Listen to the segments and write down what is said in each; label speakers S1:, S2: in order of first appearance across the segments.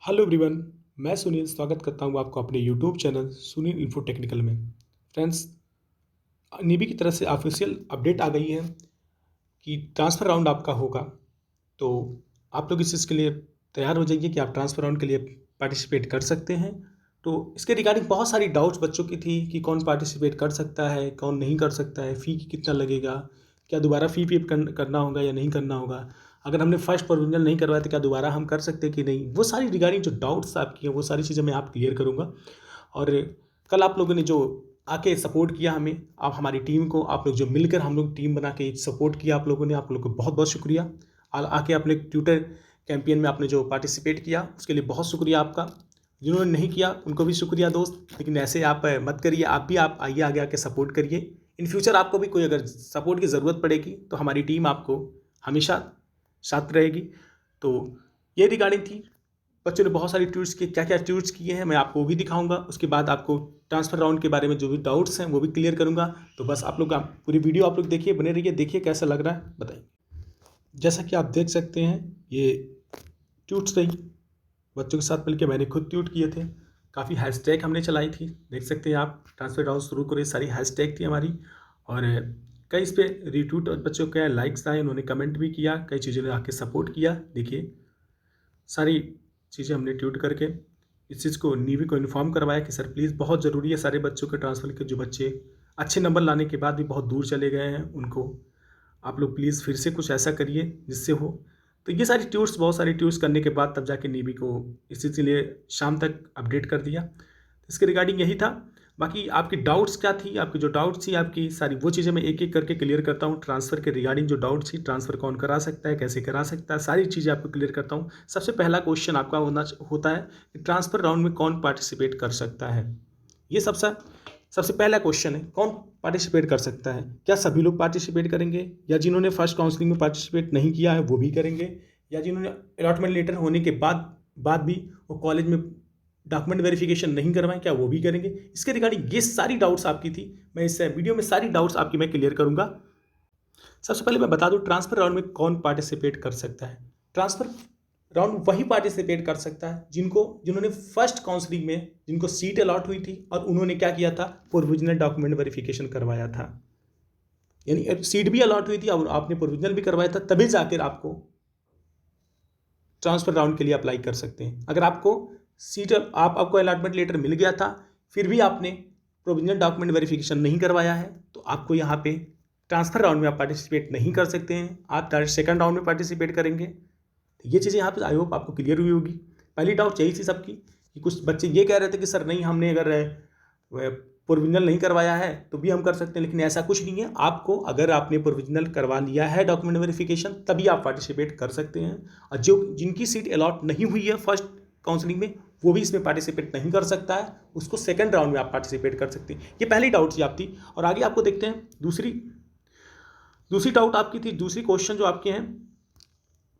S1: Hello everyone. मैं सुनील स्वागत करता हूं आपको अपने YouTube channel Sunil info technical में। फ्रेंड्स, नीबी की तरफ से ऑफिशियल अपडेट आ गई है कि ट्रांसफ़र राउंड आपका होगा। तो आप लोग इस चीज़ के लिए तैयार हो जाइए कि आप ट्रांसफ़र राउंड के लिए पार्टिसिपेट कर सकते हैं। तो इसके रिगार्डिंग बहुत सारी डाउट्स बच्चों की थी कि कौन पार्टिसिपेट कर सकता है, कौन नहीं कर सकता है, फ़ी कितना लगेगा, क्या दोबारा फ़ी पे करना होगा या नहीं करना होगा, अगर हमने फर्स्ट प्रोविज़नल नहीं करवाया तो क्या दोबारा हम कर सकते हैं कि नहीं। वो सारी रिगार्डिंग जो डाउट्स आपकी हैं वो सारी चीज़ें मैं आप क्लियर करूँगा। और कल आप लोगों ने जो आके सपोर्ट किया हमें, आप हमारी टीम को, आप लोग जो मिलकर हम लोग टीम बना के सपोर्ट किया आप लोगों ने, आप लोग को बहुत बहुत शुक्रिया। आके अपने ट्विटर कैंपेन में आपने जो पार्टिसिपेट किया उसके लिए बहुत शुक्रिया आपका। जिन्होंने नहीं किया उनको भी शुक्रिया दोस्त, लेकिन ऐसे आप मत करिए। आप आइए आगे आके सपोर्ट करिए। इन फ्यूचर आपको भी कोई अगर सपोर्ट की ज़रूरत पड़ेगी तो हमारी टीम आपको हमेशा साथ रहेगी। तो ये रिगार्डिंग थी। बच्चों ने बहुत सारी ट्वीट्स किए, क्या क्या ट्वीट्स किए हैं मैं आपको वो भी दिखाऊंगा। उसके बाद आपको ट्रांसफ़र राउंड के बारे में जो भी डाउट्स हैं वो भी क्लियर करूंगा। तो बस आप लोग पूरी वीडियो आप लोग देखिए, बने रहिए, देखिए कैसा लग रहा है बताइए। जैसा कि आप देख सकते हैं ये ट्वीट्स रही, बच्चों के साथ मिलकर मैंने खुद ट्वीट किए थे। काफ़ी हैशटैग हमने चलाई थी, देख सकते हैं आप। ट्रांसफ़र राउंड शुरू करे सारी हैशटैग थी हमारी, और कई इस पर रीट्वीट और बच्चों के लाइक्स आए, उन्होंने कमेंट भी किया, कई चीज़ों ने आके सपोर्ट किया। देखिए सारी चीज़ें हमने ट्वीट करके इस चीज़ को नीवी को इन्फॉर्म करवाया कि सर प्लीज़ बहुत ज़रूरी है सारे बच्चों के ट्रांसफ़र के, जो बच्चे अच्छे नंबर लाने के बाद भी बहुत दूर चले गए हैं उनको आप लोग प्लीज़ फिर से कुछ ऐसा करिए जिससे हो। तो ये सारी ट्वीट्स, बहुत सारी ट्वीट्स करने के बाद तब जाके नीवी को इस चीज़ के लिए शाम तक अपडेट कर दिया। इसके रिगार्डिंग यही था। बाकी आपकी डाउट्स क्या थी, आपकी जो डाउट्स थी आपकी सारी वो चीज़ें मैं एक एक करके क्लियर करता हूँ। ट्रांसफ़र के रिगार्डिंग जो डाउट्स थी, ट्रांसफ़र कौन करा सकता है, कैसे करा सकता है, सारी चीज़ें आपको क्लियर करता हूँ। सबसे पहला क्वेश्चन आपका होता है कि ट्रांसफ़र राउंड में कौन पार्टिसिपेट कर सकता है। ये सबसे पहला क्वेश्चन है, कौन पार्टिसिपेट कर सकता है। क्या सभी लोग पार्टिसिपेट करेंगे, या जिन्होंने फर्स्ट काउंसलिंग में पार्टिसिपेट नहीं किया है वो भी करेंगे, या जिन्होंने अलॉटमेंट लेटर होने के बाद भी वो कॉलेज में डॉक्यूमेंट वेरिफिकेशन नहीं करवाएं, क्या वो भी करेंगे। इसके रिगार्डिंग ये सारी डाउट्स आपकी थी, मैं इस वीडियो में सारी डाउट्स आपकी मैं क्लियर करूंगा। सबसे पहले मैं बता दूं ट्रांसफ़र राउंड में कौन पार्टिसिपेट कर सकता है। ट्रांसफ़र राउंड वही पार्टिसिपेट कर सकता है जिन्होंने फर्स्ट काउंसलिंग में जिनको सीट अलॉट हुई थी और उन्होंने क्या किया था, प्रोविजनल डॉक्यूमेंट वेरिफिकेशन करवाया था। यानी सीट भी अलॉट हुई थी और आपने प्रोविजनल भी करवाया था, तभी जाकर आपको ट्रांसफ़र राउंड के लिए अप्लाई कर सकते हैं। अगर आपको आपको अलॉटमेंट लेटर मिल गया था फिर भी आपने प्रोविजनल डॉक्यूमेंट वेरिफिकेशन नहीं करवाया है तो आपको यहाँ पे ट्रांसफ़र राउंड में आप पार्टिसिपेट नहीं कर सकते हैं। आप डायरेक्ट सेकंड राउंड में पार्टिसिपेट करेंगे। तो ये चीज़ें यहाँ पे आई होप आपको क्लियर हुई होगी। पहली डाउट यही थी सबकी कि कुछ बच्चे ये कह रहे थे कि सर नहीं, हमने अगर प्रोविजनल नहीं करवाया है तो भी हम कर सकते हैं, लेकिन ऐसा कुछ नहीं है। आपको अगर आपने प्रोविजनल करवा लिया है डॉक्यूमेंट वेरिफिकेशन तभी आप पार्टिसिपेट कर सकते हैं। और जिनकी सीट अलॉट नहीं हुई है फर्स्ट काउंसलिंग में वो भी इसमें पार्टिसिपेट नहीं कर सकता है, उसको सेकंड राउंड में आप पार्टिसिपेट कर सकते हैं। ये पहली डाउट थी आपकी। और आगे आपको देखते हैं दूसरी डाउट आपकी थी, दूसरी क्वेश्चन जो आपके हैं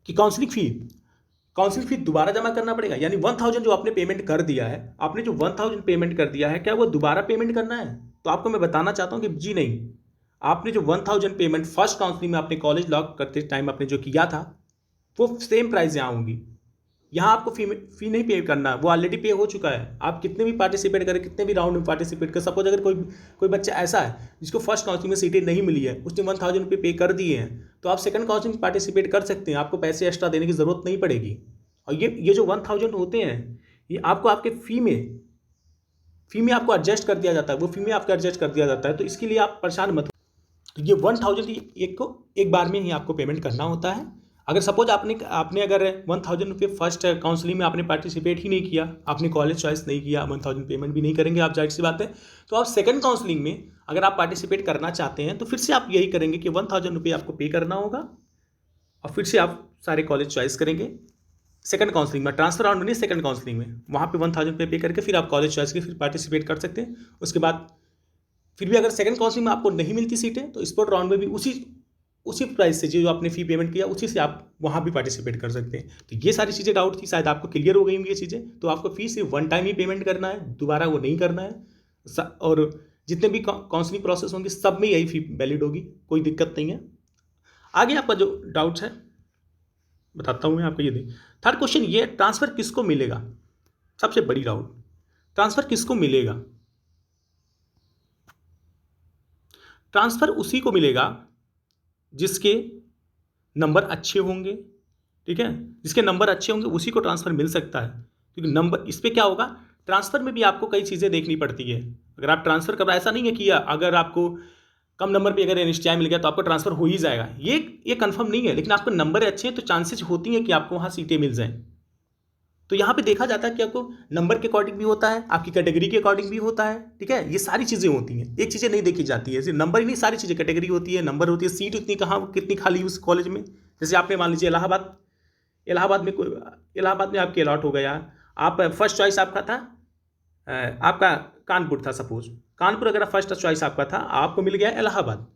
S1: कि काउंसलिंग फी दोबारा जमा करना पड़ेगा। यानी 1000 जो आपने पेमेंट कर दिया है, आपने जो 1000 पेमेंट कर दिया है क्या वो दोबारा पेमेंट करना है। तो आपको मैं बताना चाहता हूं कि जी नहीं, आपने जो 1000 पेमेंट फर्स्ट काउंसलिंग में आपने कॉलेज लॉक करते टाइम आपने जो किया था वो सेम प्राइस यहाँ होंगी। यहाँ आपको फी नहीं पे करना, वो ऑलरेडी पे हो चुका है। आप कितने भी पार्टिसिपेट करें, कितने भी राउंड में पार्टिसिपेट करें, सपोज अगर कोई बच्चा ऐसा है जिसको फर्स्ट काउंसलिंग में सीटें नहीं मिली है, उसने 1000 रुपये पे कर दिए हैं, तो आप सेकंड काउंसलिंग में पार्टिसिपेट कर सकते हैं। आपको पैसे एक्स्ट्रा देने की ज़रूरत नहीं पड़ेगी। और ये जो 1000 होते हैं ये आपको आपके फ़ी में आपको एडजस्ट कर दिया जाता है, वो फी में आपको एडजस्ट कर दिया जाता है। तो इसके लिए आप परेशान मत। तो ये 1000 एक बार में ही आपको पेमेंट करना होता है। अगर सपोज आपने अगर 1000 रुपये फर्स्ट काउंसलिंग में आपने पार्टिसिपेट ही नहीं किया, आपने कॉलेज चॉइस नहीं किया, 1000 पेमेंट भी नहीं करेंगे आप, जाहिर सी बात है। तो आप सेकंड काउंसलिंग में अगर आप पार्टिसिपेट करना चाहते हैं तो फिर से आप यही करेंगे कि 1000 रुपये आपको पे करना होगा और फिर से आप सारे कॉलेज चॉइस करेंगे। सेकंड काउंसलिंग में, ट्रांसफर राउंड में नहीं, सेकंड काउंसलिंग में वहाँ पे 1000 रुपये पे करके फिर आप कॉलेज चॉइस के फिर पार्टिसिपेट कर सकते हैं। उसके बाद फिर भी अगर सेकंड काउंसलिंग में आपको नहीं मिलती सीटें तो स्पोर्ट राउंड में भी उसी प्राइस से जो आपने फ़ी पेमेंट किया उसी से आप वहाँ भी पार्टिसिपेट कर सकते हैं। तो ये सारी चीज़ें डाउट थी, शायद आपको क्लियर हो गई होंगी ये चीज़ें। तो आपको फ़ी सिर्फ वन टाइम ही पेमेंट करना है, दोबारा वो नहीं करना है। और जितने भी काउंसलिंग प्रोसेस होंगे सब में यही फ़ी वैलिड होगी, कोई दिक्कत नहीं है। आगे आपका जो डाउट्स है बताता हूँ मैं आपको। ये थर्ड क्वेश्चन ये, ट्रांसफर किसको मिलेगा? सबसे बड़ी डाउट, ट्रांसफर किसको मिलेगा? ट्रांसफर उसी को मिलेगा जिसके नंबर अच्छे होंगे, ठीक है, जिसके नंबर अच्छे होंगे उसी को ट्रांसफर मिल सकता है। क्योंकि नंबर, इस पे क्या होगा, ट्रांसफर में भी आपको कई चीज़ें देखनी पड़ती है। अगर आप ट्रांसफर कर रहे, ऐसा नहीं है कि अगर आपको कम नंबर पे अगर एनएसटीआई मिल गया तो आपको ट्रांसफर हो ही जाएगा, ये कंफर्म नहीं है। लेकिन आपके नंबर अच्छे हैं तो चांसेस होती हैं कि आपको वहाँ सीटें मिल जाएं। तो यहाँ पे देखा जाता है कि आपको नंबर के अकॉर्डिंग भी होता है, आपकी कैटेगरी के अकॉर्डिंग भी होता है, ठीक है, ये सारी चीज़ें होती हैं। एक चीज़ें नहीं देखी जाती है, सिर्फ नंबर ही नहीं, सारी चीज़ें, कैटेगरी होती है, नंबर होती है, सीट उतनी कहाँ कितनी खाली उस कॉलेज में। जैसे आपने मान लीजिए इलाहाबाद में आपके अलॉट हो गया, आप फर्स्ट चॉइस आपका था, आपका कानपुर था, सपोज कानपुर अगर फर्स्ट चॉइस आपका था, आपको मिल गया इलाहाबाद,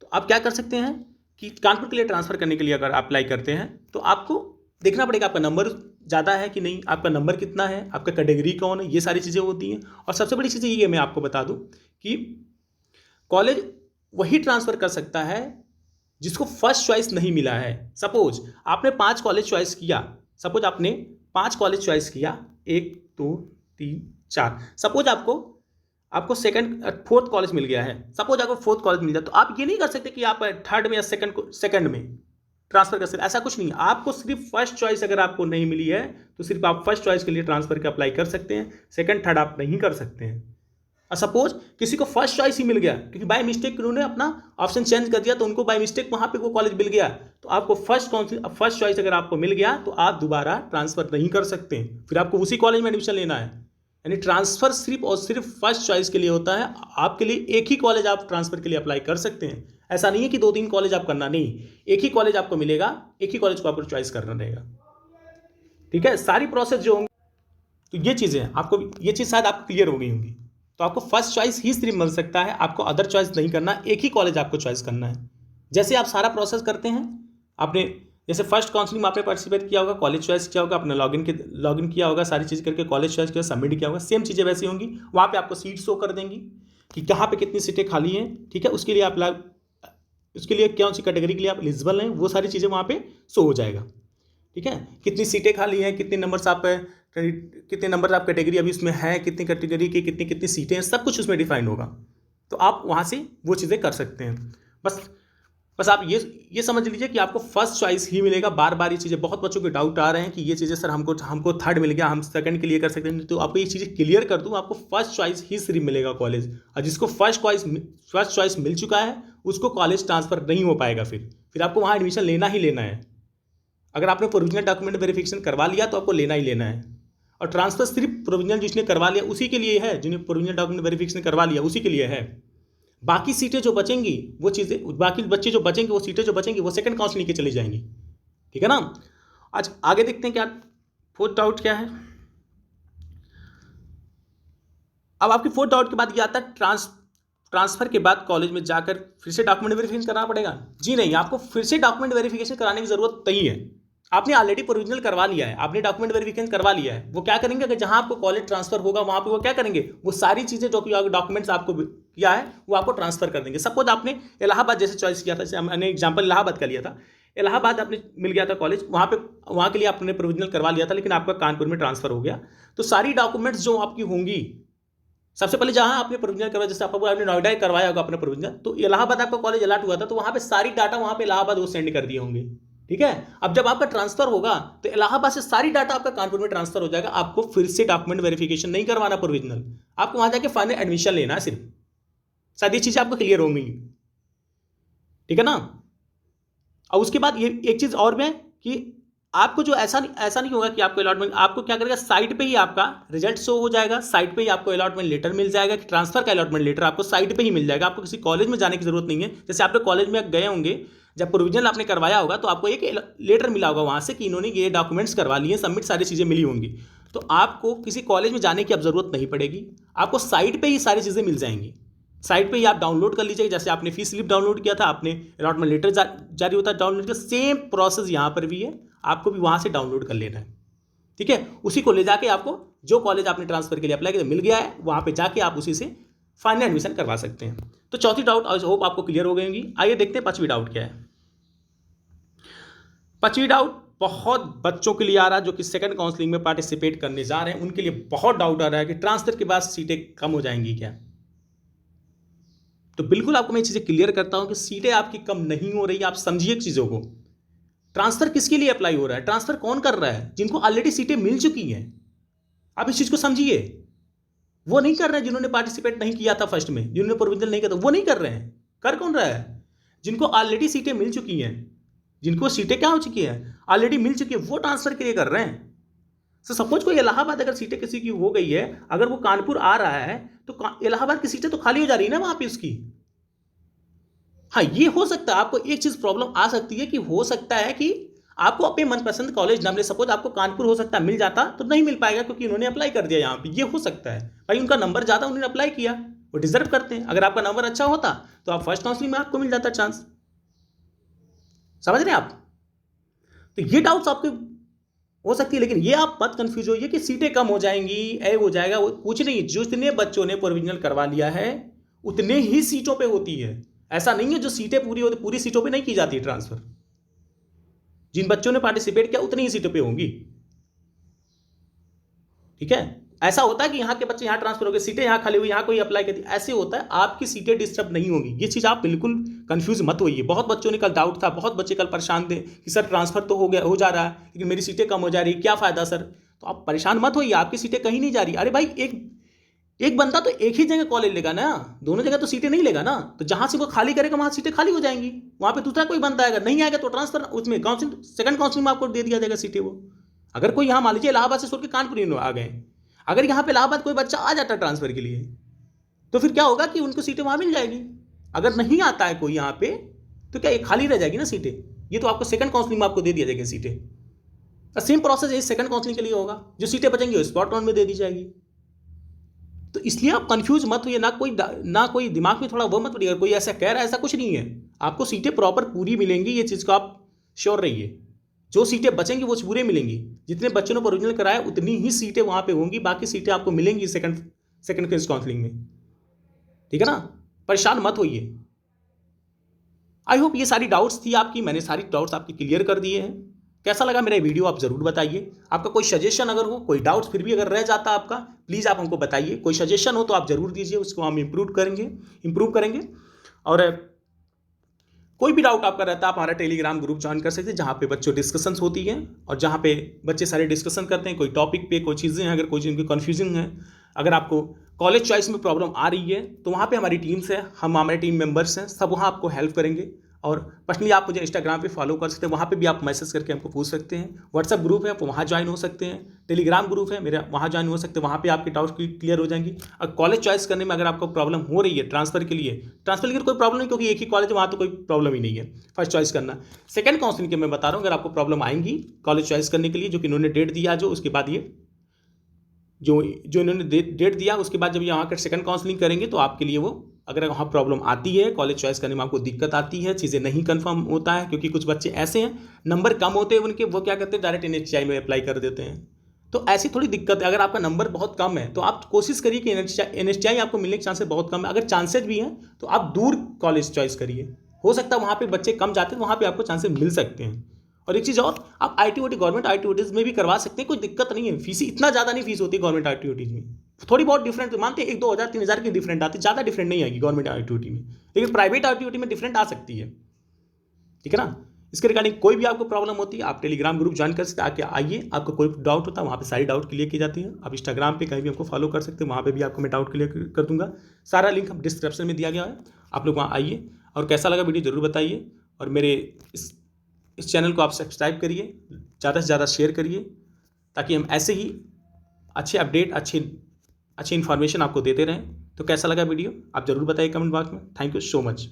S1: तो आप क्या कर सकते हैं कि कानपुर के लिए ट्रांसफ़र करने के लिए अगर अप्लाई करते हैं तो आपको देखना पड़ेगा आपका नंबर ज़्यादा है कि नहीं, आपका नंबर कितना है, आपका कैटेगरी कौन है, ये सारी चीज़ें होती हैं। और सबसे बड़ी चीज़ ये मैं आपको बता दूं कि कॉलेज वही ट्रांसफ़र कर सकता है जिसको फर्स्ट चॉइस नहीं मिला है। सपोज आपने 5 कॉलेज चॉइस किया, 1 2 3 4, सपोज आपको फोर्थ कॉलेज मिल गया है, सपोज आपको फोर्थ कॉलेज मिल जाए, तो आप ये नहीं कर सकते कि आप थर्ड में या सेकंड में ट्रांसफर कर सकते, ऐसा कुछ नहीं है। आपको सिर्फ फर्स्ट चॉइस अगर आपको नहीं मिली है तो सिर्फ आप फर्स्ट चॉइस के लिए ट्रांसफर के अप्लाई कर सकते हैं, सेकंड थर्ड आप नहीं कर सकते हैं। और सपोज किसी को फर्स्ट चॉइस ही मिल गया, क्योंकि बाय मिस्टेक उन्होंने अपना ऑप्शन चेंज कर दिया, तो उनको बाय मिस्टेक वहां पे वो कॉलेज मिल गया, तो आपको फर्स्ट चॉइस अगर आपको मिल गया तो आप दोबारा ट्रांसफर नहीं कर सकते, फिर आपको उसी कॉलेज में एडमिशन लेना है। यानी ट्रांसफर सिर्फ और सिर्फ फर्स्ट चॉइस के लिए होता है। आपके लिए एक ही कॉलेज आप ट्रांसफर के लिए अप्लाई कर सकते हैं, ऐसा नहीं है कि 2-3 कॉलेज आप करना, नहीं, एक ही कॉलेज आपको मिलेगा, एक ही कॉलेज को आपको चॉइस करना रहेगा, ठीक है। सारी प्रोसेस जो होंगी, तो ये चीज़ें आपको, ये चीज़ शायद आपको क्लियर हो गई होंगी। तो आपको फर्स्ट चॉइस ही सिर्फ मिल सकता है, आपको अदर चॉइस नहीं करना, एक ही कॉलेज आपको चॉइस करना है। जैसे आप सारा प्रोसेस करते हैं, आपने जैसे फर्स्ट काउंसलिंग में आपने पार्टिसिपेट किया होगा, कॉलेज चॉइस किया होगा, आपने लॉगिन किया होगा, सारी चीज़ करके कॉलेज चॉइस किया, सबमिट किया होगा, सेम चीज़ें वैसी होंगी। वहाँ पे आपको सीट शो कर देंगी कि कहाँ पे कितनी सीटें खाली हैं, ठीक है, उसके लिए कौन सी कैटेगरी के लिए आप एलिजिबल हैं, वो सारी चीज़ें वहाँ पे शो हो जाएगा, ठीक है। कितनी सीटें खाली हैं, कितने नंबर्स आप कैटेगरी अभी इसमें है, कितनी कैटेगरी की कितनी सीटें हैं, सब कुछ उसमें डिफाइन होगा। तो आप वहाँ से वो चीज़ें कर सकते हैं। बस आप ये समझ लीजिए कि आपको फर्स्ट चॉइस ही मिलेगा। बार बार ये चीज़ें, बहुत बच्चों के डाउट आ रहे हैं कि ये चीज़ें सर हमको थर्ड मिल गया, हम सेकंड के लिए कर सकते हैं, तो आपको ये चीज़ें क्लियर कर दूँ, आपको फर्स्ट चॉइस ही सिर्फ मिलेगा कॉलेज, और जिसको फर्स्ट चॉइस मिल चुका है उसको कॉलेज ट्रांसफ़र नहीं हो पाएगा, फिर आपको वहाँ एडमिशन लेना ही लेना है। अगर आपने प्रोविजनल डॉक्यूमेंट वेरिफिकेशन करवा लिया तो आपको लेना ही लेना है। और ट्रांसफ़र सिर्फ प्रोविजनल जिसने करवा लिया उसी के लिए है, जिन्हें प्रोविजनल डॉक्यूमेंट वेरिफिकेशन करवा लिया उसी के लिए है। बाकी सीटें जो बचेंगी, बाकी बच्चे जो बचेंगे, वो सीटें जो बचेंगी वो सेकंड काउंसलिंग के चली जाएंगी, ठीक है ना। आज आगे देखते हैं क्या फोर्थ डाउट क्या है। अब आपकी फोर्थ डाउट के बाद ये आता है, ट्रांसफर के बाद कॉलेज में जाकर फिर से डॉक्यूमेंट वेरिफिकेशन करना पड़ेगा। जी नहीं, आपको फिर से डॉक्यूमेंट वेरिफिकेशन कराने की जरूरत नहीं है। आपने ऑलरेडी प्रोविजनल करवा लिया है, आपने डॉक्यूमेंट वेरिफिकेशन करवा लिया है। वो क्या करेंगे, अगर जहां आपको कॉलेज ट्रांसफर होगा वहां पे वो क्या करेंगे, वो सारी चीजें जो डॉक्यूमेंट्स आपको किया है वो आपको ट्रांसफर कर देंगे। सपोज आपने इलाहाबाद जैसे चॉइस किया था, जैसे मैंने एग्जाम्पल इलाहाबाद का लिया था, इलाहाबाद आपने मिल गया था कॉलेज, वहाँ के लिए आपने प्रोविजनल करवा लिया था, लेकिन आपका कानपुर में ट्रांसफर हो गया, तो सारी डॉक्यूमेंट्स जो आपकी होंगी, सबसे पहले जहां आपने प्रोविजनल करवाया, जैसे आपने नोएडा करवाया होगा अपना प्रोविजनल, तो इलाहाबाद आपका कॉलेज अलॉट हुआ था, तो वहां पे सारी डाटा वहां पे इलाहाबाद वो सेंड कर दिए होंगे, ठीक है। अब जब आपका ट्रांसफर होगा तो इलाहाबाद से सारी डाटा आपका कानपुर में ट्रांसफर हो जाएगा, आपको फिर से डॉक्यूमेंट वेरिफिकेशन नहीं करवाना प्रोविजनल, आपको वहां जाके फाइनल एडमिशन लेना है सिर्फ। शायद ये चीजें आपको क्लियर होंगी, ठीक है ना। और उसके बाद ये एक चीज और है कि आपको जो ऐसा नहीं होगा कि आपको अलॉटमेंट, आपको क्या करेगा, साइट पे ही आपका रिजल्ट शो हो जाएगा, साइट पे ही आपको अलॉटमेंट लेटर मिल जाएगा, कि ट्रांसफर का अलॉटमेंट लेटर आपको साइट पे ही मिल जाएगा, आपको किसी कॉलेज में जाने की जरूरत नहीं है। जैसे आपने कॉलेज में गए होंगे, जब प्रोविजनल आपने करवाया होगा तो आपको एक लेटर मिला होगा वहां से कि इन्होंने ये डॉक्यूमेंट्स करवा लिए, सबमिट सारी चीज़ें मिली होंगी, तो आपको किसी कॉलेज में जाने की अब जरूरत नहीं पड़ेगी, आपको साइट पे ही सारी चीज़ें मिल जाएंगी। साइट पे ही आप डाउनलोड कर लीजिएगा, जैसे आपने फीस स्लिप डाउनलोड किया था, आपने अलॉटमेंट लेटर जारी होता है डाउनलोड किया, सेम प्रोसेस यहाँ पर भी है, आपको भी वहाँ से डाउनलोड कर लेना है, ठीक है। उसी को ले जाके आपको जो कॉलेज आपने ट्रांसफर के लिए अप्लाई किया मिल गया है, वहाँ पे जाके आप उसी से फाइनल एडमिशन करवा सकते हैं। तो चौथी डाउट आई होप आपको क्लियर हो गई होंगी। आइए देखते हैं पांचवी डाउट क्या है। पांचवी डाउट बहुत बच्चों के लिए आ रहा है जो कि सेकंड काउंसलिंग में पार्टिसिपेट करने जा रहे हैं, उनके लिए बहुत डाउट आ रहा है कि ट्रांसफर के बाद सीटें कम हो जाएंगी क्या। तो बिल्कुल आपको मैं चीज़ें क्लियर करता हूं कि सीटें आपकी कम नहीं हो रही। आप समझिए चीज़ों को। ट्रांसफर किसके लिए अप्लाई हो रहा है, ट्रांसफर कौन कर रहा है, जिनको ऑलरेडी सीटें मिल चुकी हैं। आप इस चीज़ को समझिए। वो नहीं कर रहे हैं जिन्होंने पार्टिसिपेट नहीं किया था फर्स्ट में, जिन्होंने प्रोविजनल नहीं किया था, वो नहीं कर रहे हैं। कर कौन रहा है, जिनको ऑलरेडी सीटें मिल चुकी हैं, जिनको सीटें क्या हो चुकी हैं, ऑलरेडी मिल चुकी है, वो ट्रांसफर के लिए कर रहे हैं। सो सपोज कोई इलाहाबाद अगर सीटें किसी की हो गई है, अगर वो कानपुर आ रहा है तो इलाहाबाद की सीटें तो खाली हो जा रही है ना वहां पे उसकी। हाँ, ये हो सकता है। आपको एक चीज प्रॉब्लम आ सकती है कि हो सकता है कि आपको अपने मनपसंद कॉलेज नाम ले, सपोज आपको कानपुर हो सकता है मिल जाता, तो नहीं मिल पाएगा क्योंकि उन्होंने अप्लाई कर दिया यहाँ पे। ये हो सकता है भाई, उनका नंबर ज्यादा, उन्होंने अप्लाई किया, वो डिजर्व करते हैं। अगर आपका नंबर अच्छा होता तो आप फर्स्ट काउंसलिंग में आपको मिल जाता चांस। समझ रहे हैं आप। तो ये डाउट्स आपके हो सकती है, लेकिन ये आप मत कंफ्यूज होइए कि सीटें कम हो जाएंगी, ए हो जाएगा, वो कुछ नहीं। जितने बच्चों ने प्रोविजनल करवा लिया है उतने ही सीटों पे होती है। ऐसा नहीं है जो सीटें पूरी होती, पूरी सीटों पे नहीं की जाती ट्रांसफर। जिन बच्चों ने पार्टिसिपेट किया उतनी ही सीटों पे होंगी। ठीक है। ऐसा होता है कि यहाँ के बच्चे यहाँ ट्रांसफर हो गए, सीटें यहाँ खाली हुई, यहाँ कोई अप्लाई कर दी, ऐसे होता है। आपकी सीटें डिस्टर्ब नहीं होगी। ये चीज़ आप बिल्कुल कंफ्यूज मत होइए। बहुत बच्चों ने कल डाउट था, बहुत बच्चे कल परेशान थे कि सर ट्रांसफर तो हो गया, हो जा रहा है, लेकिन मेरी सीटें कम हो जा रही है, क्या फायदा सर। तो आप परेशान मत होइए, आपकी सीटें कहीं नहीं जा रही। अरे भाई, एक बंदा तो एक ही जगह कॉलेज लेगा ना, दोनों जगह तो सीटें नहीं लेगा ना। तो जहां से वो खाली करेगा वहां सीटें खाली हो जाएंगी, वहां पे दूसरा कोई बंदा आएगा, नहीं आएगा तो ट्रांसफर उसमें काउंसिलिंग, सेकंड काउंसिलिंग में आपको दे दिया जाएगा सीटें। वो अगर कोई यहाँ मान लीजिए इलाहाबाद से छोड़ के कानपुर आ गए, अगर यहाँ पे इलाहाबाद कोई बच्चा आ जाता है ट्रांसफर के लिए, तो फिर क्या होगा कि उनको सीटें वहां मिल जाएगी। अगर नहीं आता है कोई यहाँ पे, तो क्या ये खाली रह जाएगी ना सीटें। ये तो आपको सेकंड काउंसलिंग में आपको दे दिया जाएगा सीटें। सेम प्रोसेस ये सेकंड काउंसलिंग के लिए होगा, जो सीटें बचेंगी वो स्पॉट राउंड में दे दी जाएगी। तो इसलिए आप कंफ्यूज मत होइए, ना कोई दिमाग में थोड़ा वो मत पड़िएगा कोई ऐसा कह रहा है, ऐसा कुछ नहीं है। आपको सीटें प्रॉपर पूरी मिलेंगी, ये चीज़ का आप श्योर रहिए। जो सीटें बचेंगी वो पूरे मिलेंगी। जितने बच्चों ने ओरिजिनल कराया उतनी ही सीटें वहां पे होंगी, बाकी सीटें आपको मिलेंगी सेकंड फेज काउंसलिंग में। ठीक है ना, परेशान मत होइए। आई होप ये सारी डाउट्स थी आपकी, मैंने सारी डाउट्स आपकी क्लियर कर दिए हैं। कैसा लगा मेरा वीडियो आप जरूर बताइए। आपका कोई सजेशन अगर हो, कोई डाउट्स फिर भी अगर रह जाता आपका, प्लीज़ आप हमको बताइए। कोई सजेशन हो तो आप जरूर दीजिए, उसको हम इम्प्रूव करेंगे। और कोई भी डाउट आपका रहता है, आप हमारा टेलीग्राम ग्रुप ज्वाइन कर सकते हैं, जहाँ पे बच्चों डिस्कशंस होती हैं और जहाँ पे बच्चे सारे डिस्कशन करते हैं कोई टॉपिक पे, कोई चीज़ें हैं, अगर कोई चीज़ कन्फ्यूजिंग है, अगर आपको कॉलेज चॉइस में प्रॉब्लम आ रही है, तो वहाँ पे हमारी टीम्स है, हम हमारे टीम मेंबर्स हैं, सब वहाँ आपको हेल्प करेंगे। और पर्सनली आप मुझे इंस्टाग्राम पे फॉलो कर सकते हैं, वहाँ पे भी आप मैसेज करके हमको पूछ सकते हैं। व्हाट्सअप ग्रुप है, आप वहाँ ज्वाइन हो सकते हैं। टेलीग्राम ग्रुप है मेरा, वहाँ ज्वाइन हो सकते हैं, वहाँ पे आपके डाउट्स क्लियर हो जाएंगी। और कॉलेज चॉइस करने में अगर आपको प्रॉब्लम हो रही है ट्रांसफर के लिए कोई प्रॉब्लम नहीं, क्योंकि एक ही कॉलेज है, वहाँ तो कोई प्रॉब्लम ही नहीं है फर्स्ट चॉइस करना। सेकंड काउंसलिंग के मैं बता रहा हूँ, अगर आपको प्रॉब्लम आएंगी कॉलेज चॉइस करने के लिए, जो कि इन्होंने डेट दिया, जो उसके बाद ये जो इन्होंने डेट दिया, उसके बाद जब यहाँ कर सेकंड काउंसलिंग करेंगे तो आपके लिए वो, अगर वहाँ प्रॉब्लम आती है, कॉलेज चॉइस करने में आपको दिक्कत आती है, चीज़ें नहीं कंफर्म होता है, क्योंकि कुछ बच्चे ऐसे हैं नंबर कम होते हैं उनके, वो क्या करते हैं डायरेक्ट NHI में अप्लाई कर देते हैं। तो ऐसी थोड़ी दिक्कत है। अगर आपका नंबर बहुत कम है तो आप कोशिश करिए कि NHI आपको मिलने के चांसेस बहुत कम है। अगर चांसेस भी हैं तो आप दूर कॉलेज चॉइस करिए, हो सकता है वहाँ पे बच्चे कम जाते हैं, वहाँ पे आपको चांसेस मिल सकते हैं। और एक चीज़ और, आप ITOT गवर्नमेंट ITOTs में भी करवा सकते हैं, कोई दिक्कत नहीं है। फीस इतना ज़्यादा नहीं फीस होती गवर्नमेंट ITOTs में, थोड़ी बहुत डिफरेंट मानते हैं, 1-2 हज़ार 3 हज़ार की डिफरेंट आती है, ज़्यादा डिफरेंट नहीं आएगी गवर्नमेंट ITOT में, लेकिन प्राइवेट ITOT में डिफरेंट आ सकती है। ठीक है ना। इसके रिगार्डिंग कोई भी आपको प्रॉब्लम होती है, आप टेलीग्राम ग्रुप ज्वाइन कर सकते हैं, आके आइए। आपको कोई डाउट होता है वहाँ पे सारी डाउट क्लियर की जाती है। आप इंस्टाग्राम पे कहीं भी हमको फॉलो कर सकते हैं, वहाँ पे भी आपको मैं डाउट क्लियर कर दूंगा। सारा लिंक हम डिस्क्रिप्शन में दिया गया है, आप लोग वहाँ आइए। और कैसा लगा वीडियो जरूर बताइए, और मेरे इस चैनल को आप सब्सक्राइब करिए, ज़्यादा से ज़्यादा शेयर करिए, ताकि हम ऐसे ही अच्छे अपडेट, अच्छी इन्फॉर्मेशन आपको देते रहें। तो कैसा लगा वीडियो आप ज़रूर बताइए कमेंट बॉक्स में। Thank you so much.